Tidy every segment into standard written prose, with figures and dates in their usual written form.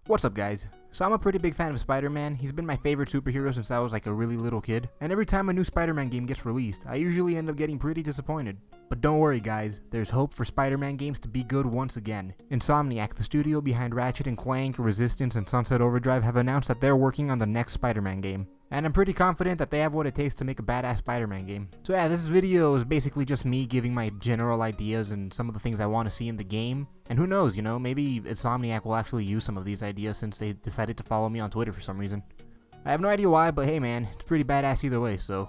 What's up, guys? So I'm a pretty big fan of Spider-Man. He's been my favorite superhero since I was like a really little kid, and every time a new Spider-Man game gets released, I usually end up getting pretty disappointed. But don't worry, guys, there's hope for Spider-Man games to be good once again. Insomniac, the studio behind Ratchet & Clank, Resistance, and Sunset Overdrive, have announced that they're working on the next Spider-Man game. And I'm pretty confident that they have what it takes to make a badass Spider-Man game. So yeah, this video is basically just me giving my general ideas and some of the things I want to see in the game. And who knows, maybe Insomniac will actually use some of these ideas since they decided to follow me on Twitter for some reason. I have no idea why, but hey man, it's pretty badass either way, so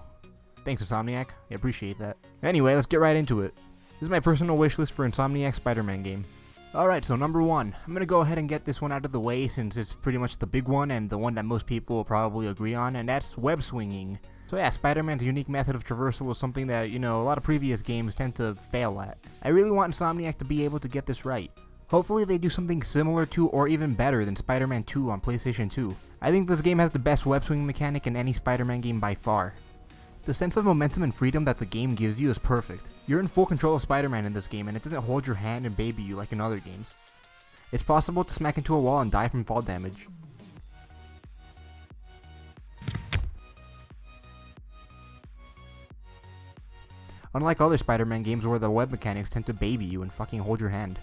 thanks Insomniac, I appreciate that. Anyway, let's get right into it. This is my personal wish list for Insomniac Spider-Man game. Alright, so number 1, I'm gonna go ahead and get this one out of the way since it's pretty much the big one and the one that most people will probably agree on, and that's web swinging. So yeah, Spider-Man's unique method of traversal is something that, a lot of previous games tend to fail at. I really want Insomniac to be able to get this right. Hopefully they do something similar to or even better than Spider-Man 2 on PlayStation 2. I think this game has the best web swing mechanic in any Spider-Man game by far. The sense of momentum and freedom that the game gives you is perfect. You're in full control of Spider-Man in this game, and it doesn't hold your hand and baby you like in other games. It's possible to smack into a wall and die from fall damage. Unlike other Spider-Man games where the web mechanics tend to baby you and fucking hold your hand.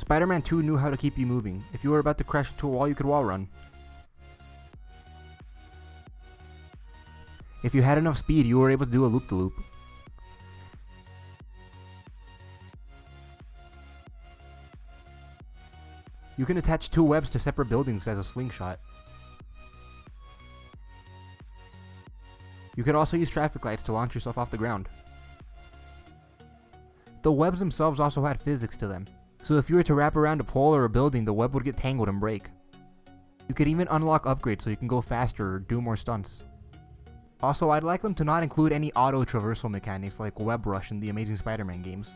Spider-Man 2 knew how to keep you moving. If you were about to crash into a wall, you could wall run. If you had enough speed, you were able to do a loop-de-loop. You can attach 2 webs to separate buildings as a slingshot. You could also use traffic lights to launch yourself off the ground. The webs themselves also had physics to them. So if you were to wrap around a pole or a building, the web would get tangled and break. You could even unlock upgrades so you can go faster or do more stunts. Also, I'd like them to not include any auto-traversal mechanics like Web Rush in the Amazing Spider-Man games.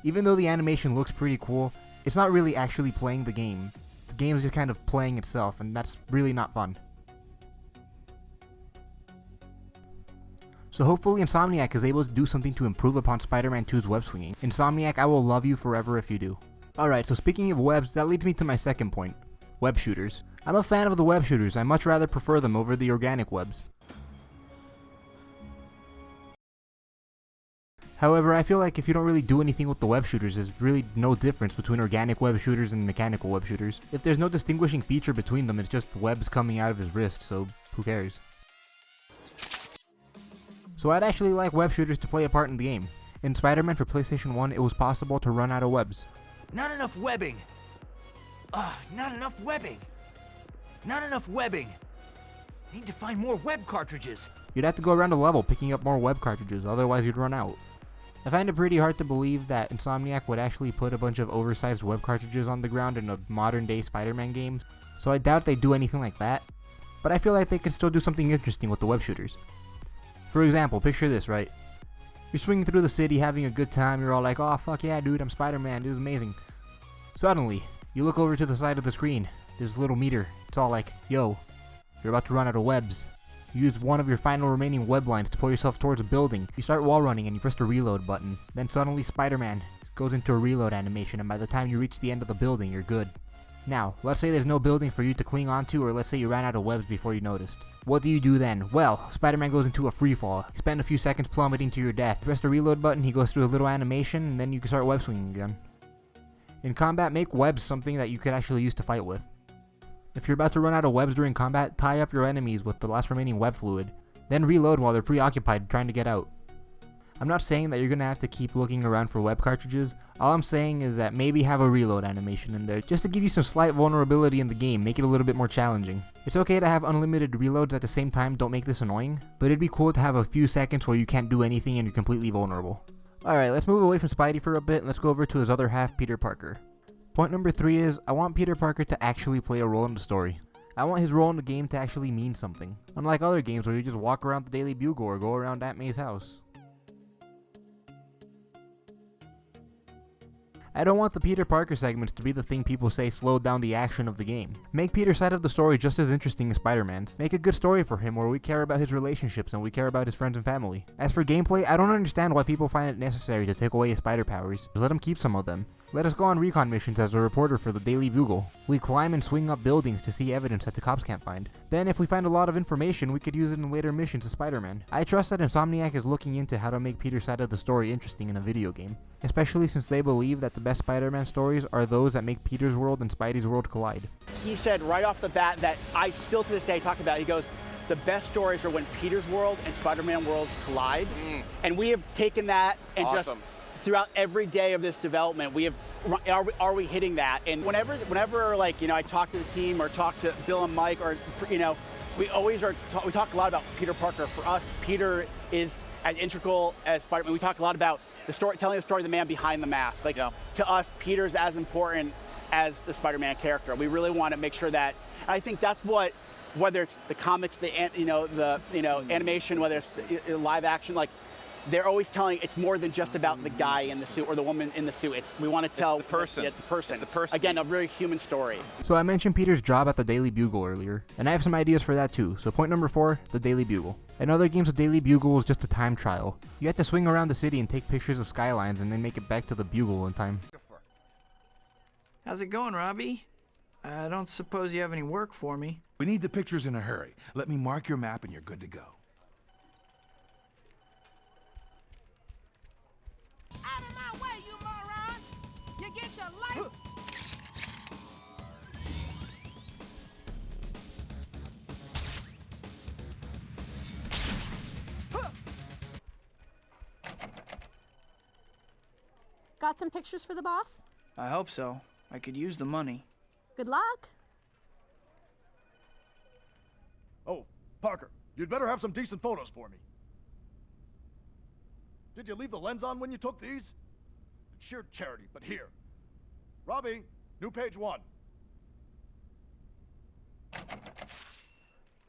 Even though the animation looks pretty cool, it's not really actually playing the game. The game is just kind of playing itself, and that's really not fun. So hopefully Insomniac is able to do something to improve upon Spider-Man 2's web swinging. Insomniac, I will love you forever if you do. Alright, so speaking of webs, that leads me to my second point. Web shooters. I'm a fan of the web shooters. I much rather prefer them over the organic webs. However, I feel like if you don't really do anything with the web shooters, there's really no difference between organic web shooters and mechanical web shooters. If there's no distinguishing feature between them, it's just webs coming out of his wrist, so who cares? So I'd actually like web shooters to play a part in the game. In Spider-Man for PlayStation 1, it was possible to run out of webs. Not enough webbing! Not enough webbing! Not enough webbing! Need to find more web cartridges! You'd have to go around a level picking up more web cartridges, otherwise you'd run out. I find it pretty hard to believe that Insomniac would actually put a bunch of oversized web cartridges on the ground in a modern day Spider-Man game, so I doubt they'd do anything like that. But I feel like they could still do something interesting with the web shooters. For example, picture this, right? You're swinging through the city having a good time, you're all like, oh fuck yeah dude, I'm Spider-Man, this is amazing. Suddenly, you look over to the side of the screen, there's a little meter, it's all like, yo, you're about to run out of webs. You use one of your final remaining web lines to pull yourself towards a building. You start wall running and you press the reload button. Then suddenly Spider-Man goes into a reload animation, and by the time you reach the end of the building, you're good. Now, let's say there's no building for you to cling onto, or let's say you ran out of webs before you noticed. What do you do then? Well, Spider-Man goes into a free fall. You spend a few seconds plummeting to your death. You press the reload button, he goes through a little animation, and then you can start web swinging again. In combat, make webs something that you could actually use to fight with. If you're about to run out of webs during combat, tie up your enemies with the last remaining web fluid. Then reload while they're preoccupied trying to get out. I'm not saying that you're gonna have to keep looking around for web cartridges. All I'm saying is that maybe have a reload animation in there, just to give you some slight vulnerability in the game, make it a little bit more challenging. It's okay to have unlimited reloads, at the same time don't make this annoying, but it'd be cool to have a few seconds where you can't do anything and you're completely vulnerable. Alright, let's move away from Spidey for a bit and let's go over to his other half, Peter Parker. Point number 3 is, I want Peter Parker to actually play a role in the story. I want his role in the game to actually mean something. Unlike other games where you just walk around the Daily Bugle or go around Aunt May's house. I don't want the Peter Parker segments to be the thing people say slowed down the action of the game. Make Peter's side of the story just as interesting as Spider-Man's. Make a good story for him where we care about his relationships and we care about his friends and family. As for gameplay, I don't understand why people find it necessary to take away his spider powers. Just let him keep some of them. Let us go on recon missions as a reporter for the Daily Bugle. We climb and swing up buildings to see evidence that the cops can't find. Then if we find a lot of information, we could use it in later missions as Spider-Man. I trust that Insomniac is looking into how to make Peter's side of the story interesting in a video game. Especially since they believe that the best Spider-Man stories are those that make Peter's world and Spidey's world collide. He said right off the bat that I still to this day talk about, he goes, the best stories are when Peter's world and Spider-Man worlds collide. And we have taken that and just throughout every day of this development, we have, are we hitting that? And whenever like, you know, I talk to the team or talk to Bill and Mike or, you know, we always are, we talk a lot about Peter Parker. For us, Peter is as integral as Spider-Man. We talk a lot about the story, telling the story of the man behind the mask. Like, to us, Peter's as important as the Spider-Man character. We really want to make sure that, and I think that's what, whether it's the comics, the animation, whether it's live action, like, they're always telling it's more than just about the guy in the suit or the woman in the suit. We want to tell it's the person. It's the person. It's the person. Again, a very human story. So I mentioned Peter's job at the Daily Bugle earlier, and I have some ideas for that too. So point number 4, the Daily Bugle. In other games, the Daily Bugle is just a time trial. You have to swing around the city and take pictures of skylines and then make it back to the Bugle in time. How's it going, Robbie? I don't suppose you have any work for me. We need the pictures in a hurry. Let me mark your map and you're good to go. Out of my way, you moron! You get your life. Got some pictures for the boss? I hope so. I could use the money. Good luck. Oh, Parker, you'd better have some decent photos for me. Did you leave the lens on when you took these? It's sheer charity, but here. Robbie, new page 1.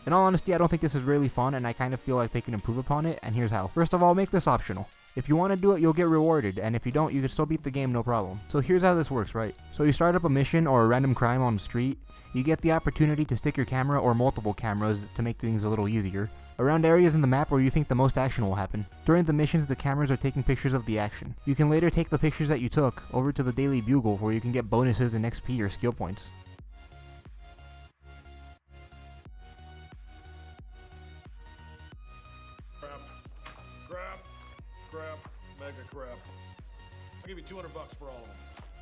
In all honesty, I don't think this is really fun, and I kind of feel like they can improve upon it, and here's how. First of all, make this optional. If you want to do it, you'll get rewarded, and if you don't, you can still beat the game no problem. So here's how this works, right? So you start up a mission or a random crime on the street, you get the opportunity to stick your camera or multiple cameras to make things a little easier around areas in the map where you think the most action will happen. During the missions, the cameras are taking pictures of the action. You can later take the pictures that you took over to the Daily Bugle where you can get bonuses and XP or skill points. Crap, mega crap. I'll give you $200 for all of them.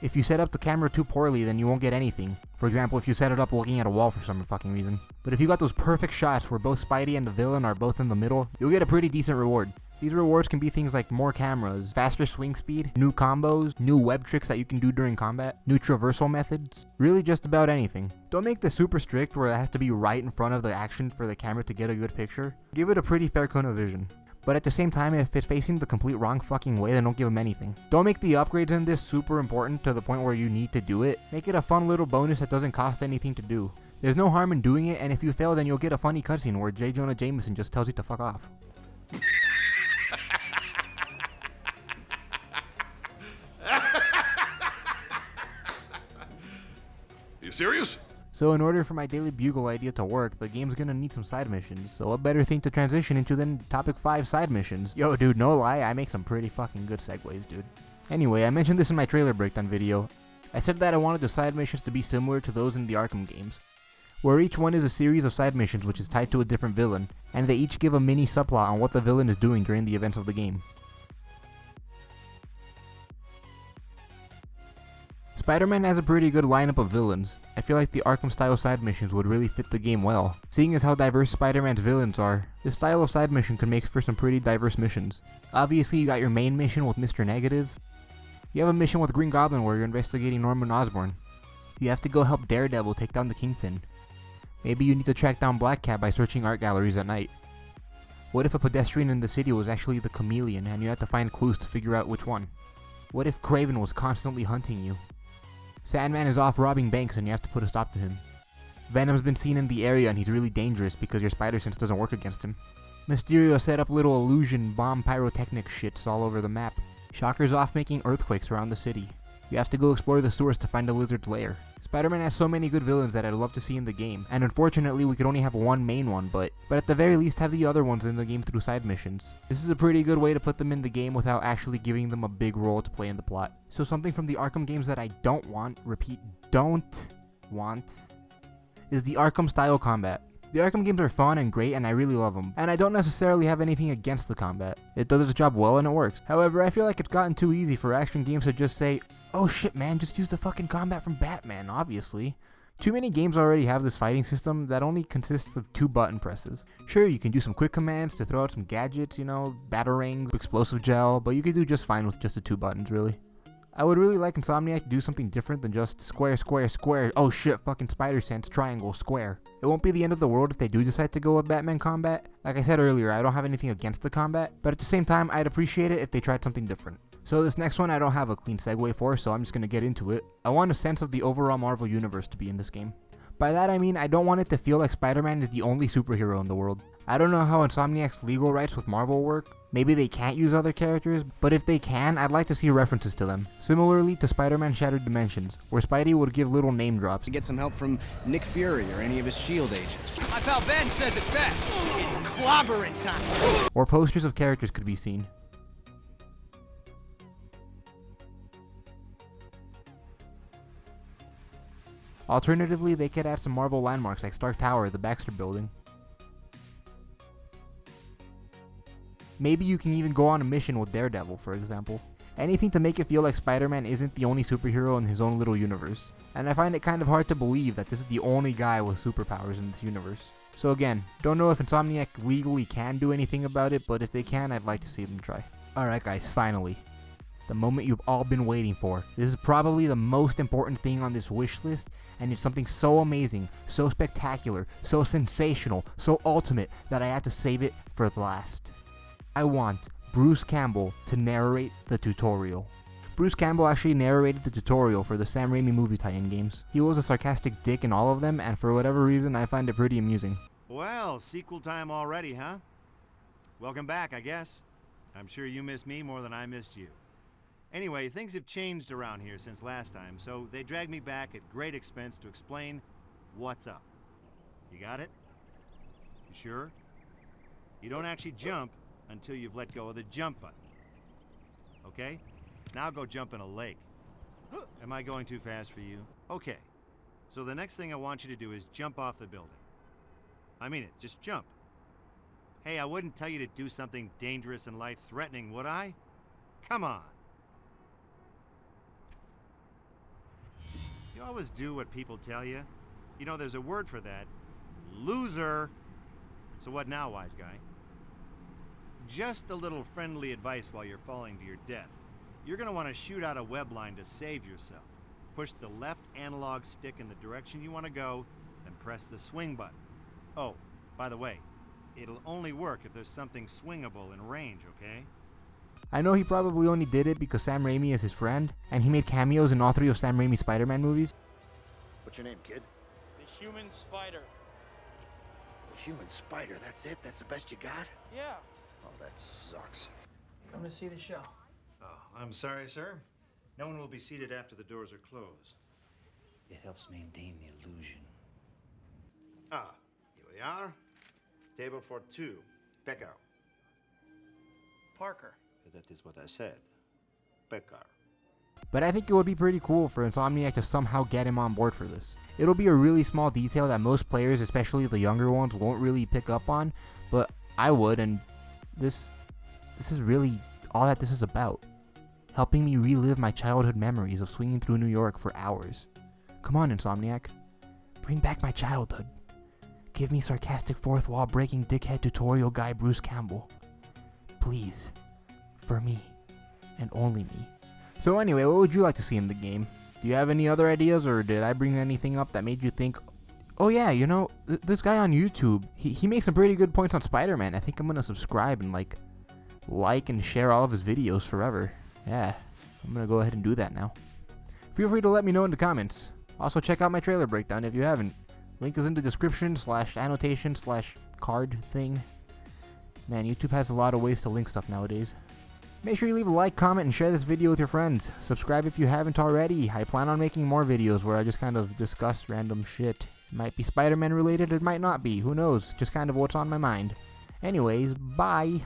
If you set up the camera too poorly, then you won't get anything. For example, if you set it up looking at a wall for some fucking reason. But if you got those perfect shots where both Spidey and the villain are both in the middle, you'll get a pretty decent reward. These rewards can be things like more cameras, faster swing speed, new combos, new web tricks that you can do during combat, new traversal methods, really just about anything. Don't make this super strict where it has to be right in front of the action for the camera to get a good picture. Give it a pretty fair cone of vision. But at the same time, if it's facing the complete wrong fucking way, then don't give them anything. Don't make the upgrades in this super important to the point where you need to do it. Make it a fun little bonus that doesn't cost anything to do. There's no harm in doing it, and if you fail, then you'll get a funny cutscene where J. Jonah Jameson just tells you to fuck off. You serious? So in order for my Daily Bugle idea to work, the game's gonna need some side missions. So what better thing to transition into than topic 5 side missions? Yo dude, no lie, I make some pretty fucking good segues, dude. Anyway, I mentioned this in my trailer breakdown video. I said that I wanted the side missions to be similar to those in the Arkham games, where each one is a series of side missions which is tied to a different villain, and they each give a mini subplot on what the villain is doing during the events of the game. Spider-Man has a pretty good lineup of villains. I feel like the Arkham-style side missions would really fit the game well. Seeing as how diverse Spider-Man's villains are, this style of side mission could make for some pretty diverse missions. Obviously, you got your main mission with Mr. Negative. You have a mission with Green Goblin where you're investigating Norman Osborn. You have to go help Daredevil take down the Kingpin. Maybe you need to track down Black Cat by searching art galleries at night. What if a pedestrian in the city was actually the Chameleon and you had to find clues to figure out which one? What if Kraven was constantly hunting you? Sandman is off robbing banks and you have to put a stop to him. Venom's been seen in the area and he's really dangerous because your spider sense doesn't work against him. Mysterio set up little illusion bomb pyrotechnic shits all over the map. Shocker's off making earthquakes around the city. You have to go explore the sewers to find a lizard's lair. Spider-Man has so many good villains that I'd love to see in the game, and unfortunately we could only have one main one, but at the very least have the other ones in the game through side missions. This is a pretty good way to put them in the game without actually giving them a big role to play in the plot. So something from the Arkham games that I don't want, is the Arkham style combat. The Arkham games are fun and great and I really love them, and I don't necessarily have anything against the combat. It does its job well and it works. However, I feel like it's gotten too easy for action games to just say, oh shit man, just use the fucking combat from Batman, obviously. Too many games already have this fighting system that only consists of 2 button presses. Sure, you can do some quick commands to throw out some gadgets, you know, batarangs, explosive gel, but you could do just fine with just the 2 buttons, really. I would really like Insomniac to do something different than just square, square, square, oh shit, fucking spider sense, triangle, square. It won't be the end of the world if they do decide to go with Batman combat. Like I said earlier, I don't have anything against the combat, but at the same time, I'd appreciate it if they tried something different. So this next one I don't have a clean segue for, so I'm just gonna get into it. I want a sense of the overall Marvel universe to be in this game. By that I mean I don't want it to feel like Spider-Man is the only superhero in the world. I don't know how Insomniac's legal rights with Marvel work. Maybe they can't use other characters, but if they can, I'd like to see references to them. Similarly to Spider-Man Shattered Dimensions, where Spidey would give little name drops. To get some help from Nick Fury or any of his S.H.I.E.L.D. agents. My pal Ben says it best. It's clobbering time. Or posters of characters could be seen. Alternatively, they could add some Marvel landmarks like Stark Tower or the Baxter Building. Maybe you can even go on a mission with Daredevil, for example. Anything to make it feel like Spider-Man isn't the only superhero in his own little universe. And I find it kind of hard to believe that this is the only guy with superpowers in this universe. So again, don't know if Insomniac legally can do anything about it, but if they can, I'd like to see them try. Alright guys, finally. The moment you've all been waiting for. This is probably the most important thing on this wish list, and it's something so amazing, so spectacular, so sensational, so ultimate that I had to save it for last. I want Bruce Campbell to narrate the tutorial. Bruce Campbell actually narrated the tutorial for the Sam Raimi movie tie-in games. He was a sarcastic dick in all of them, and for whatever reason, I find it pretty amusing. Well, sequel time already, huh? Welcome back, I guess. I'm sure you miss me more than I missed you. Anyway, things have changed around here since last time, so they dragged me back at great expense to explain what's up. You got it? You sure? You don't actually jump until you've let go of the jump button. Okay? Now go jump in a lake. Am I going too fast for you? Okay. So the next thing I want you to do is jump off the building. I mean it, just jump. Hey, I wouldn't tell you to do something dangerous and life-threatening, would I? Come on. You always do what people tell you. You know, there's a word for that. Loser. So what now, wise guy? Just a little friendly advice while you're falling to your death. You're gonna want to shoot out a web line to save yourself. Push the left analog stick in the direction you want to go, then press the swing button. Oh, by the way, it'll only work if there's something swingable in range, okay? I know he probably only did it because Sam Raimi is his friend, and he made cameos in all 3 of Sam Raimi's Spider-Man movies. What's your name, kid? The Human Spider. The Human Spider, that's it? That's the best you got? Yeah. Oh, that sucks. Come to see the show. Oh, I'm sorry, sir. No one will be seated after the doors are closed. It helps maintain the illusion. Ah, here we are. Table for 2. Becker. Parker. That is what I said. Becker. But I think it would be pretty cool for Insomniac to somehow get him on board for this. It'll be a really small detail that most players, especially the younger ones, won't really pick up on, but I would, and this is really all that this is about. Helping me relive my childhood memories of swinging through New York for hours. Come on, Insomniac. Bring back my childhood. Give me sarcastic fourth wall breaking dickhead tutorial guy Bruce Campbell. Please. For me. And only me. So anyway, what would you like to see in the game? Do you have any other ideas, or did I bring anything up that made you think, oh yeah, you know, this guy on YouTube, he makes some pretty good points on Spider-Man. I think I'm gonna subscribe and like and share all of his videos forever. Yeah, I'm gonna go ahead and do that now. Feel free to let me know in the comments. Also check out my trailer breakdown if you haven't. Link is in the description / annotation / card thing. Man, YouTube has a lot of ways to link stuff nowadays. Make sure you leave a like, comment, and share this video with your friends. Subscribe if you haven't already. I plan on making more videos where I just kind of discuss random shit. It might be Spider-Man related, it might not be, who knows, just kind of what's on my mind. Anyways, bye.